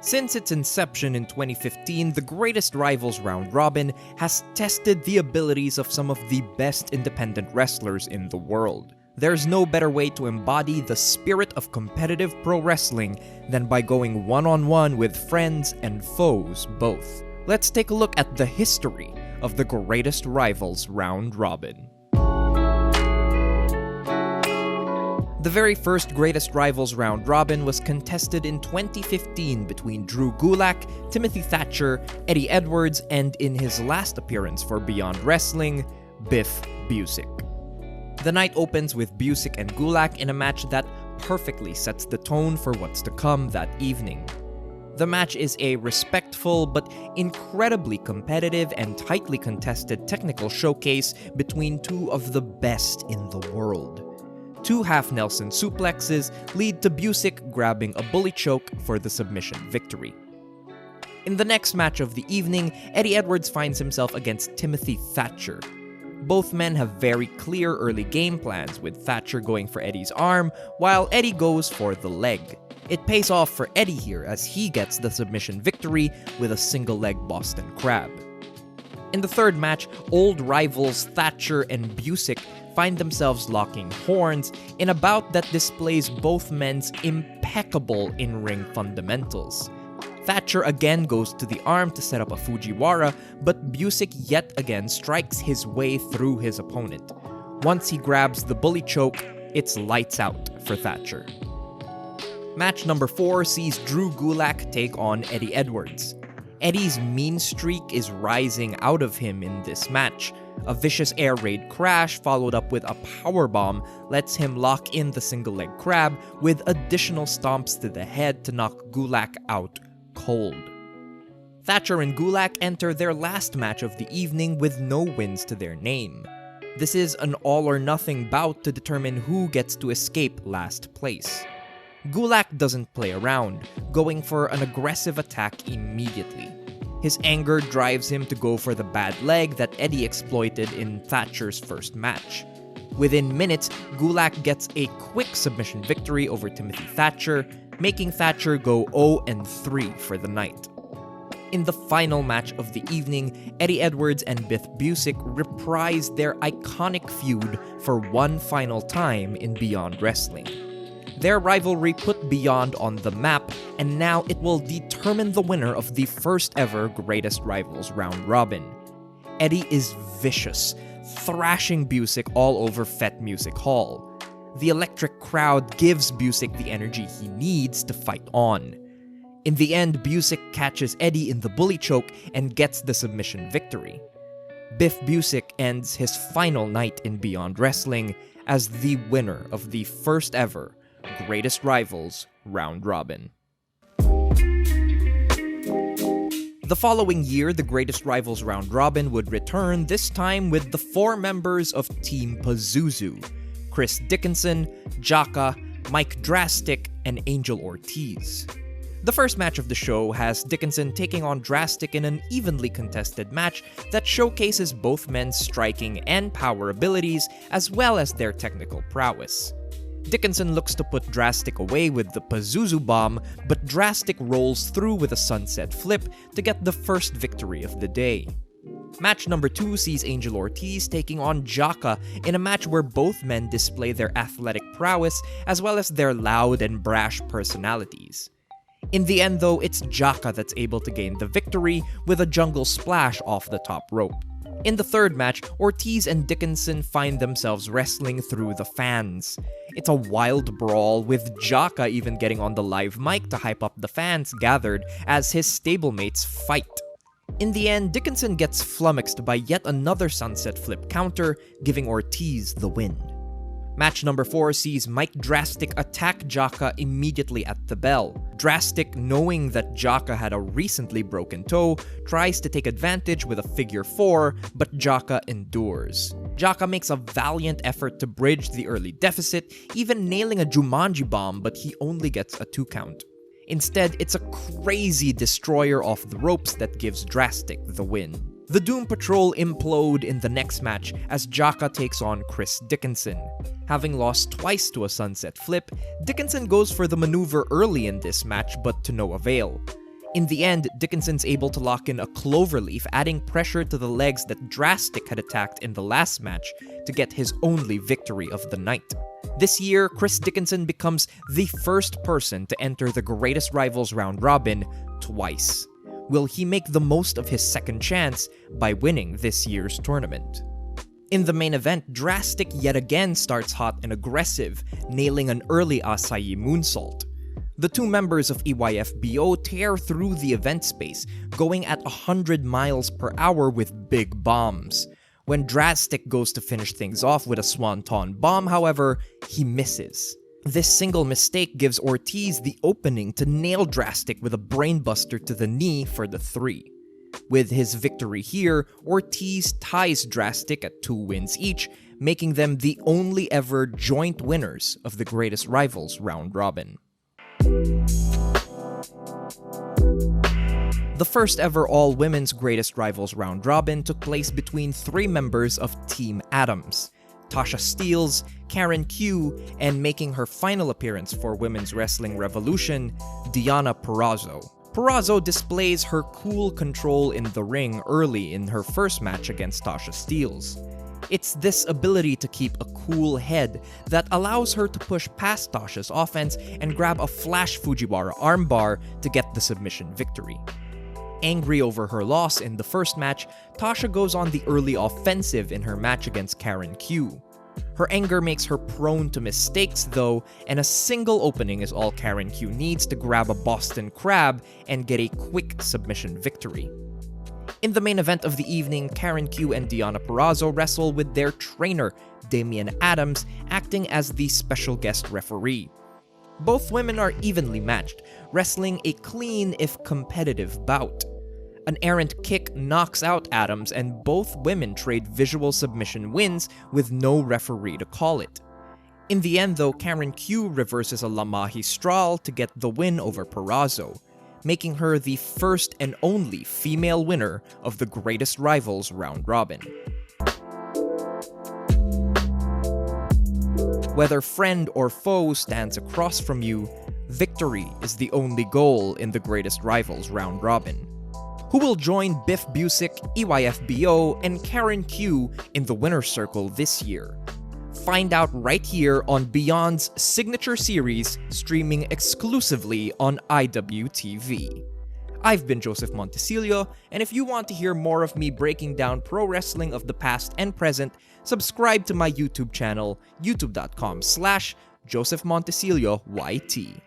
Since its inception in 2015, the Greatest Rivals Round Robin has tested the abilities of some of the best independent wrestlers in the world. There's no better way to embody the spirit of competitive pro wrestling than by going one-on-one with friends and foes both. Let's take a look at the history of the Greatest Rivals Round Robin. The very first Greatest Rivals Round Robin was contested in 2015 between Drew Gulak, Timothy Thatcher, Eddie Edwards, and in his last appearance for Beyond Wrestling, Biff Busick. The night opens with Busick and Gulak in a match that perfectly sets the tone for what's to come that evening. The match is a respectful but incredibly competitive and tightly contested technical showcase between two of the best in the world. Two half-Nelson suplexes lead to Busick grabbing a bully choke for the submission victory. In the next match of the evening, Eddie Edwards finds himself against Timothy Thatcher. Both men have very clear early game plans, with Thatcher going for Eddie's arm, while Eddie goes for the leg. It pays off for Eddie here as he gets the submission victory with a single-leg Boston Crab. In the third match, old rivals Thatcher and Busick find themselves locking horns in a bout that displays both men's impeccable in-ring fundamentals. Thatcher again goes to the arm to set up a Fujiwara, but Busick yet again strikes his way through his opponent. Once he grabs the bully choke, it's lights out for Thatcher. Match number 4 sees Drew Gulak take on Eddie Edwards. Eddie's mean streak is rising out of him in this match. A vicious air raid crash followed up with a powerbomb lets him lock in the single leg crab with additional stomps to the head to knock Gulak out cold. Thatcher and Gulak enter their last match of the evening with no wins to their name. This is an all-or-nothing bout to determine who gets to escape last place. Gulak doesn't play around, going for an aggressive attack immediately. His anger drives him to go for the bad leg that Eddie exploited in Thatcher's first match. Within minutes, Gulak gets a quick submission victory over Timothy Thatcher, making Thatcher go 0-3 for the night. In the final match of the evening, Eddie Edwards and Biff Busick reprise their iconic feud for one final time in Beyond Wrestling. Their rivalry put Beyond on the map, and now it will determine the winner of the first ever Greatest Rivals Round Robin. Eddie is vicious, thrashing Busick all over Fete Music Hall. The electric crowd gives Busick the energy he needs to fight on. In the end, Busick catches Eddie in the bully choke and gets the submission victory. Biff Busick ends his final night in Beyond Wrestling as the winner of the first ever Greatest Rivals Round Robin. The following year, the Greatest Rivals Round Robin would return, this time with the 4 members of Team Pazuzu: Chris Dickinson, Xhaka, Mike Drastic, and Angel Ortiz. The first match of the show has Dickinson taking on Drastic in an evenly contested match that showcases both men's striking and power abilities as well as their technical prowess. Dickinson looks to put Drastic away with the Pazuzu bomb, but Drastic rolls through with a sunset flip to get the first victory of the day. Match number 2 sees Angel Ortiz taking on Xhaka in a match where both men display their athletic prowess as well as their loud and brash personalities. In the end though, it's Xhaka that's able to gain the victory with a jungle splash off the top rope. In the third match, Ortiz and Dickinson find themselves wrestling through the fans. It's a wild brawl, with Xhaka even getting on the live mic to hype up the fans gathered as his stablemates fight. In the end, Dickinson gets flummoxed by yet another sunset flip counter, giving Ortiz the win. Match number 4 sees Mike Drastic attack Xhaka immediately at the bell. Drastic, knowing that Xhaka had a recently broken toe, tries to take advantage with a figure 4, but Xhaka endures. Xhaka makes a valiant effort to bridge the early deficit, even nailing a Jumanji bomb, but he only gets a 2 count. Instead, it's a crazy destroyer off the ropes that gives Drastic the win. The Doom Patrol implode in the next match as Xhaka takes on Chris Dickinson. Having lost twice to a sunset flip, Dickinson goes for the maneuver early in this match, but to no avail. In the end, Dickinson's able to lock in a cloverleaf, adding pressure to the legs that Drastic had attacked in the last match to get his only victory of the night. This year, Chris Dickinson becomes the first person to enter the Greatest Rivals round robin twice. Will he make the most of his second chance by winning this year's tournament? In the main event, Drastic yet again starts hot and aggressive, nailing an early Asai moonsault. The two members of EYFBO tear through the event space, going at 100 miles per hour with big bombs. When Drastic goes to finish things off with a Swanton bomb, however, he misses. This single mistake gives Ortiz the opening to nail Drastic with a brainbuster to the knee for the 3. With his victory here, Ortiz ties Drastic at 2 wins each, making them the only ever joint winners of the Greatest Rivals round robin. The first ever all-women's Greatest Rivals round robin took place between 3 members of Team Adams: Tasha Steelz, Karen Q, and making her final appearance for Women's Wrestling Revolution, Deonna Purrazzo. Perazzo displays her cool control in the ring early in her first match against Tasha Steelz. It's this ability to keep a cool head that allows her to push past Tasha's offense and grab a flash Fujiwara armbar to get the submission victory. Angry over her loss in the first match, Tasha goes on the early offensive in her match against Karen Q. Her anger makes her prone to mistakes though, and a single opening is all Karen Q needs to grab a Boston Crab and get a quick submission victory. In the main event of the evening, Karen Q and Deonna Purrazzo wrestle with their trainer, Damian Adams, acting as the special guest referee. Both women are evenly matched, wrestling a clean if competitive bout. An errant kick knocks out Adams, and both women trade visual submission wins with no referee to call it. In the end though, Karen Q reverses a La Magistral to get the win over Perazzo, making her the first and only female winner of the Greatest Rivals round robin. Whether friend or foe stands across from you, victory is the only goal in the Greatest Rivals round robin. Who will join Biff Busick, EYFBO, and Karen Q in the winner's circle this year? Find out right here on Beyond's signature series, streaming exclusively on IWTV. I've been Joseph Montecillo, and if you want to hear more of me breaking down pro wrestling of the past and present, subscribe to my YouTube channel, youtube.com/JosephMontecilloYT.